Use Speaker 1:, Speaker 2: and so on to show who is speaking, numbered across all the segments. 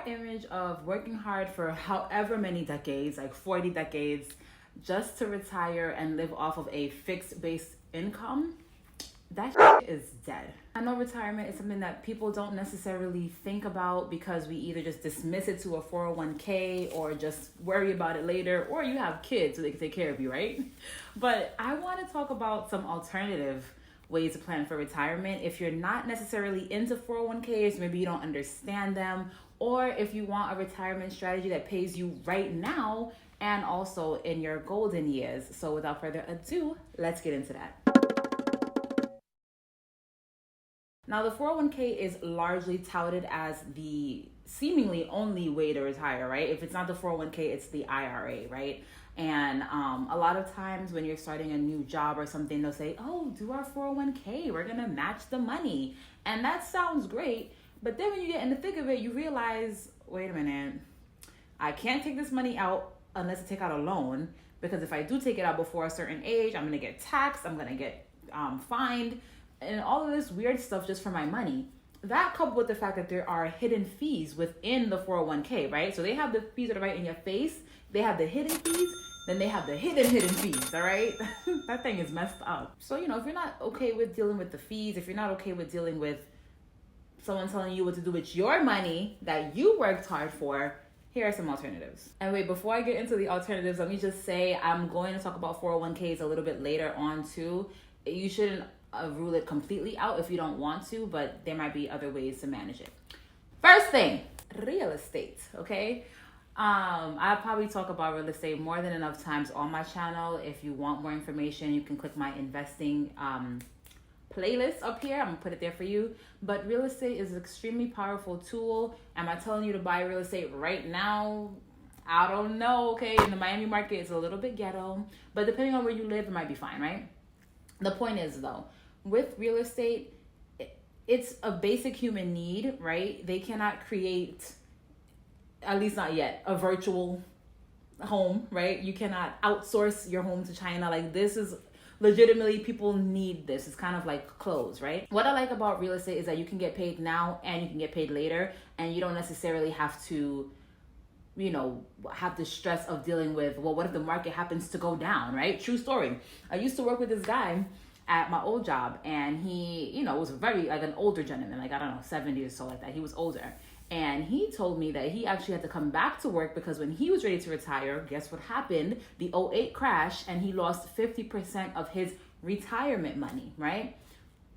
Speaker 1: that image of working hard for however many decades, like 40 decades, just to retire and live off of a fixed base income, that is dead. I know retirement is something that people don't necessarily think about because we either just dismiss it to a 401k or just worry about it later, or you have kids so they can take care of you, right? But I want to talk about some alternative ways to plan for retirement. If you're not necessarily into 401ks, maybe you don't understand them, or if you want a retirement strategy that pays you right now and also in your golden years. So without further ado, let's get into that. Now, the 401k is largely touted as the seemingly only way to retire, right? If it's not the 401k, it's the IRA, right? And a lot of times when you're starting a new job or something, they'll say, oh, do our 401k, we're gonna match the money. And that sounds great, but then when you get in the thick of it, you realize, wait a minute, I can't take this money out unless I take out a loan, because if I do take it out before a certain age, I'm gonna get taxed, I'm gonna get fined, and all of this weird stuff just for my money. That coupled with the fact that there are hidden fees within the 401k, right? So they have the fees that are right in your face, they have the hidden fees, then they have the hidden fees, all right? That thing is messed up. So, if you're not okay with dealing with the fees, if you're not okay with dealing with someone telling you what to do with your money that you worked hard for, here are some alternatives. And wait, before I get into the alternatives, let me just say I'm going to talk about 401ks a little bit later on too. You shouldn't rule it completely out if you don't want to, but there might be other ways to manage it. First thing, real estate, okay? I probably talk about real estate more than enough times on my channel. If you want more information, you can click my investing playlist up here. I'm gonna put it there for you. But real estate is an extremely powerful tool. Am I telling you to buy real estate right now? I don't know, okay? In the Miami market, it's a little bit ghetto, but depending on where you live, it might be fine, right? The point is though, with real estate, it's a basic human need, right? They cannot create, at least not yet, a virtual home, right? You cannot outsource your home to China. Like, this is legitimately, people need this. It's kind of like clothes, right? What I like about real estate is that you can get paid now and you can get paid later, and you don't necessarily have to have the stress of dealing with, well, what if the market happens to go down, right? True story. I used to work with this guy at my old job, and he, was very, like, an older gentleman, like, I don't know, 70 or so, like that. He was older. And he told me that he actually had to come back to work because when he was ready to retire, guess what happened? The '08 crash, and he lost 50% of his retirement money, right?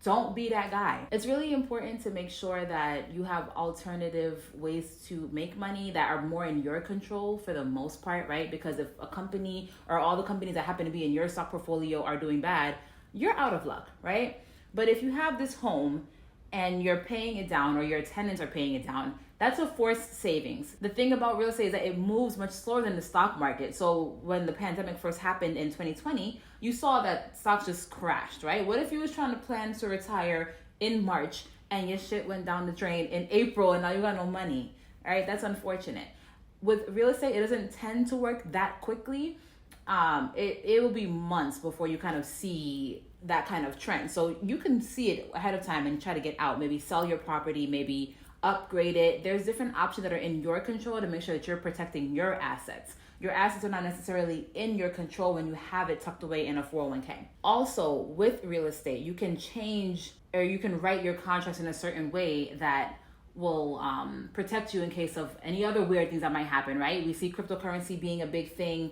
Speaker 1: Don't be that guy. It's really important to make sure that you have alternative ways to make money that are more in your control for the most part, right? Because if a company or all the companies that happen to be in your stock portfolio are doing bad, you're out of luck, right? But if you have this home and you're paying it down, or your tenants are paying it down, that's a forced savings. The thing about real estate is that it moves much slower than the stock market. So when the pandemic first happened in 2020, you saw that stocks just crashed, right? What if you was trying to plan to retire in March and your shit went down the drain in April and now you got no money, all right? That's unfortunate. With real estate, it doesn't tend to work that quickly. It will be months before you kind of see that kind of trend. So you can see it ahead of time and try to get out, maybe sell your property, maybe upgrade it. There's different options that are in your control to make sure that you're protecting your assets. Your assets are not necessarily in your control when you have it tucked away in a 401k. Also, with real estate, you can change, or you can write your contracts in a certain way that will protect you in case of any other weird things that might happen, right? We see cryptocurrency being a big thing.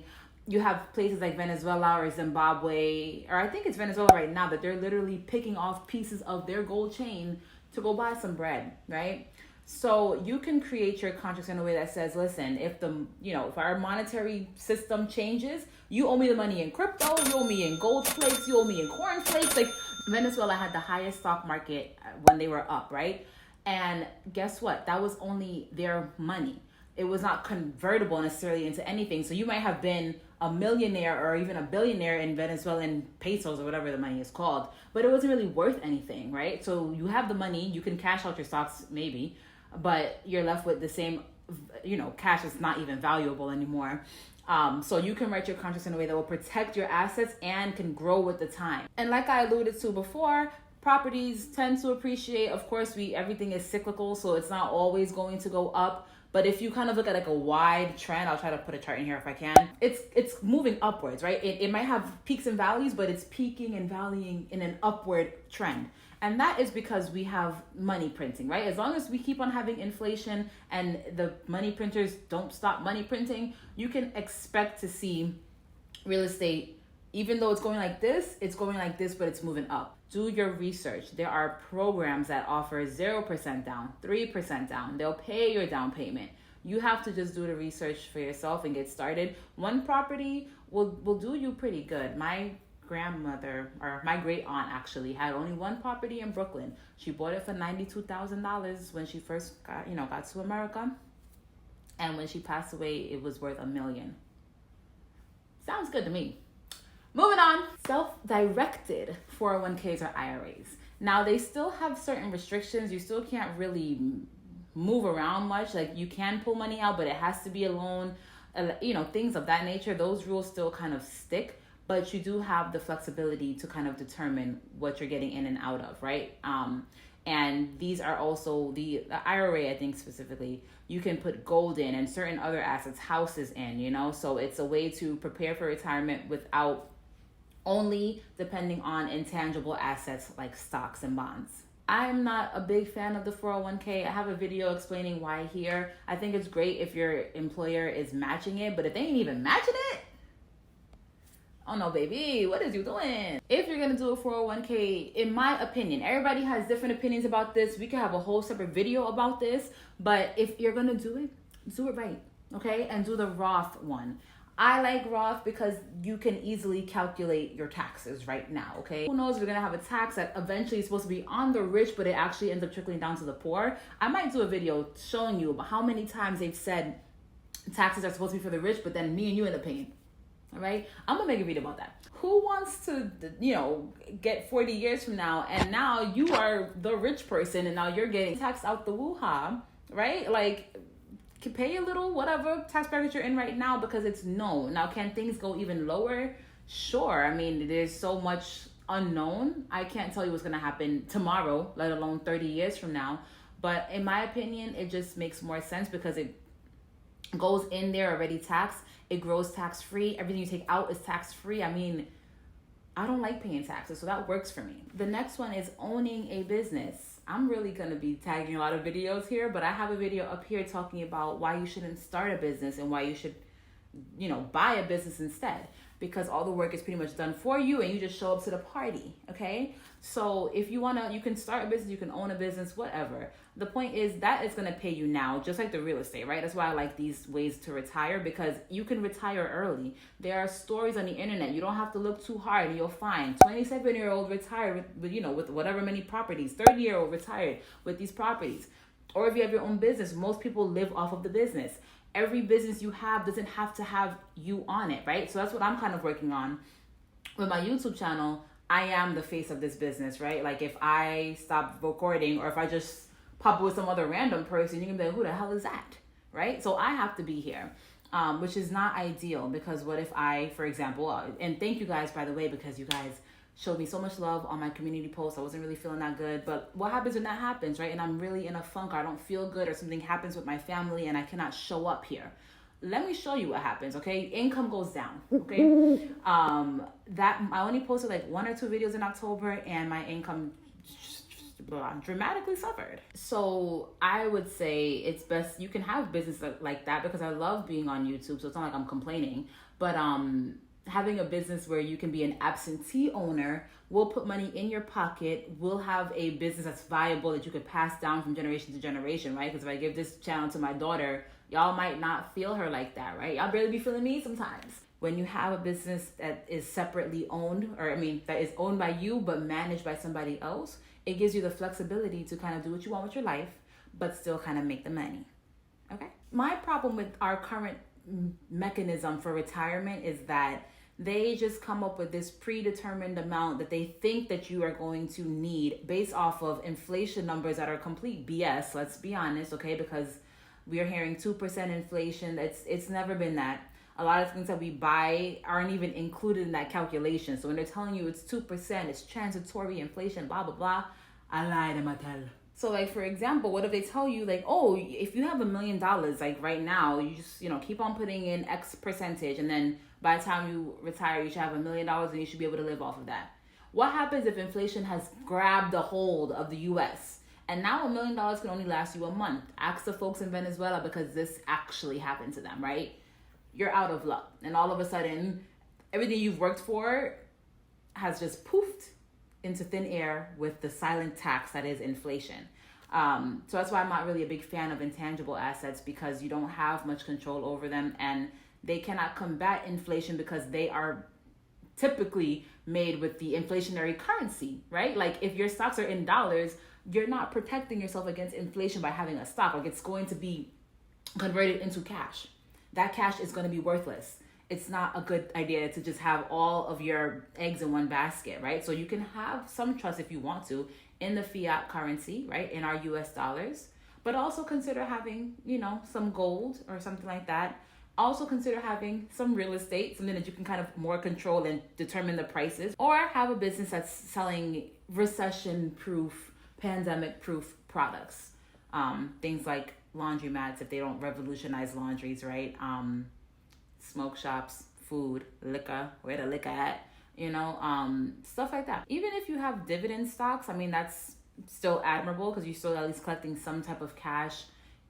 Speaker 1: You have places like Venezuela or Zimbabwe, or I think it's Venezuela right now, that they're literally picking off pieces of their gold chain to go buy some bread, right? So you can create your contracts in a way that says, listen, if if our monetary system changes, you owe me the money in crypto, you owe me in gold flakes, you owe me in corn flakes. Like, Venezuela had the highest stock market when they were up, right? And guess what? That was only their money. It was not convertible necessarily into anything. So you might have been a millionaire or even a billionaire in Venezuelan pesos or whatever the money is called, but it wasn't really worth anything, right? So you have the money, you can cash out your stocks maybe, but you're left with the same, cash is not even valuable anymore. So you can write your contracts in a way that will protect your assets and can grow with the time. And like I alluded to before, properties tend to appreciate. Of course, everything is cyclical, so it's not always going to go up. But if you kind of look at like a wide trend, I'll try to put a chart in here if I can. It's moving upwards, right? It might have peaks and valleys, but it's peaking and valleying in an upward trend. And that is because we have money printing, right? As long as we keep on having inflation and the money printers don't stop money printing, you can expect to see real estate, even though it's going like this, but it's moving up. Do your research. There are programs that offer 0% down, 3% down. They'll pay your down payment. You have to just do the research for yourself and get started. One property will do you pretty good. My grandmother, or my great aunt actually, had only one property in Brooklyn. She bought it for $92,000 when she first got to America. And when she passed away, it was worth $1 million. Sounds good to me. Moving on, self-directed 401ks or IRAs. Now, they still have certain restrictions. You still can't really move around much. Like, you can pull money out, but it has to be a loan, things of that nature. Those rules still kind of stick, but you do have the flexibility to kind of determine what you're getting in and out of, right? And these are also the IRA, I think specifically, you can put gold in and certain other assets, houses in, so it's a way to prepare for retirement without only depending on intangible assets like stocks and bonds. I'm not a big fan of the 401k. I have a video explaining why here. I think it's great if your employer is matching it, but if they ain't even matching it, oh no, baby, what is you doing? If you're gonna do a 401k, in my opinion, everybody has different opinions about this. We could have a whole separate video about this, but if you're gonna do it right, okay? And do the Roth one. I like Roth because you can easily calculate your taxes right now, okay? Who knows, we're gonna have a tax that eventually is supposed to be on the rich, but it actually ends up trickling down to the poor. I might do a video showing you how many times they've said taxes are supposed to be for the rich, but then me and you end up paying. All right, I'm gonna make a video about that. Who wants to, get 40 years from now and now you are the rich person and now you're getting taxed out the woo-ha, right? Like, pay a little whatever tax bracket you're in right now because it's known. Now, can things go even lower? Sure. I mean, there's so much unknown. I can't tell you what's gonna happen tomorrow, let alone 30 years from now. But in my opinion, it just makes more sense because it goes in there already taxed. It grows tax-free. Everything you take out is tax-free. I mean, I don't like paying taxes, so that works for me. The next one is owning a business. I'm really going to be tagging a lot of videos here, but I have a video up here talking about why you shouldn't start a business and why you should, buy a business instead. Because all the work is pretty much done for you and you just show up to the party, okay? So if you want to, you can start a business, you can own a business, whatever. The point is that it's going to pay you now, just like the real estate, right? That's why I like these ways to retire because you can retire early. There are stories on the internet. You don't have to look too hard and you'll find 27-year-old retired with whatever many properties, 30-year-old retired with these properties. Or if you have your own business, most people live off of the business. Every business you have doesn't have to have you on it, right? So that's what I'm kind of working on with my YouTube channel. I am the face of this business, right? Like if I stop recording or if I just pop with some other random person, you can be like, who the hell is that, right? So I have to be here, which is not ideal because what if I, for example, and thank you guys, by the way, because you guys showed me so much love on my community post. I wasn't really feeling that good, but what happens when that happens, right? And I'm really in a funk, or I don't feel good, or something happens with my family and I cannot show up here. Let me show you what happens, okay? Income goes down, okay? That I only posted like 1 or 2 videos in October and my income dramatically suffered. So I would say it's best, you can have business like that because I love being on YouTube, so it's not like I'm complaining, but having a business where you can be an absentee owner, will put money in your pocket, will have a business that's viable that you could pass down from generation to generation, right? Because if I give this channel to my daughter, y'all might not feel her like that, right? Y'all barely be feeling me sometimes. When you have a business that is separately owned, that is owned by you but managed by somebody else, it gives you the flexibility to kind of do what you want with your life, but still kind of make the money, okay? My problem with our current mechanism for retirement is that they just come up with this predetermined amount that they think that you are going to need based off of inflation numbers that are complete BS, let's be honest, okay? Because we are hearing 2% inflation. It's never been that. A lot of things that we buy aren't even included in that calculation. So when they're telling you it's 2%, it's transitory inflation, blah, blah, blah, I lie them, I tell. So like, for example, what if they tell you like, oh, if you have $1 million, like right now, you just, keep on putting in X percentage, and then by the time you retire, you should have $1 million and you should be able to live off of that. What happens if inflation has grabbed a hold of the US and now $1 million can only last you a month? Ask the folks in Venezuela, because this actually happened to them, right? You're out of luck. And all of a sudden, everything you've worked for has just poofed into thin air with the silent tax that is inflation. So that's why I'm not really a big fan of intangible assets, because you don't have much control over them, and they cannot combat inflation because they are typically made with the inflationary currency, right? Like if your stocks are in dollars, you're not protecting yourself against inflation by having a stock. Like it's going to be converted into cash. That cash is going to be worthless. It's not a good idea to just have all of your eggs in one basket, right? So you can have some trust if you want to in the fiat currency, right? In our US dollars, but also consider having, some gold or something like that. Also consider having some real estate, something that you can kind of more control and determine the prices, or have a business that's selling recession-proof, pandemic-proof products. Things like laundromats, if they don't revolutionize laundries, right? Smoke shops, food, liquor, where the liquor at, stuff like that. Even if you have dividend stocks, that's still admirable, because you're still at least collecting some type of cash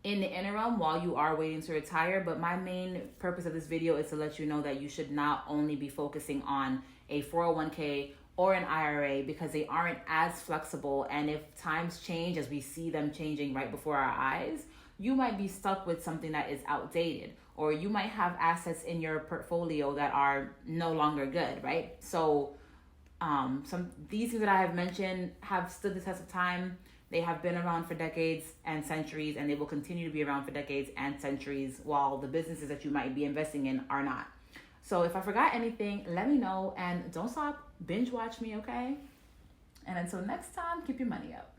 Speaker 1: in the interim while you are waiting to retire. But my main purpose of this video is to let you know that you should not only be focusing on a 401k or an IRA, because they aren't as flexible. And if times change, as we see them changing right before our eyes, you might be stuck with something that is outdated, or you might have assets in your portfolio that are no longer good, right? So these things that I have mentioned have stood the test of time. They have been around for decades and centuries, and they will continue to be around for decades and centuries, while the businesses that you might be investing in are not. So if I forgot anything, let me know, and don't stop binge watch me, okay? And until next time, keep your money up.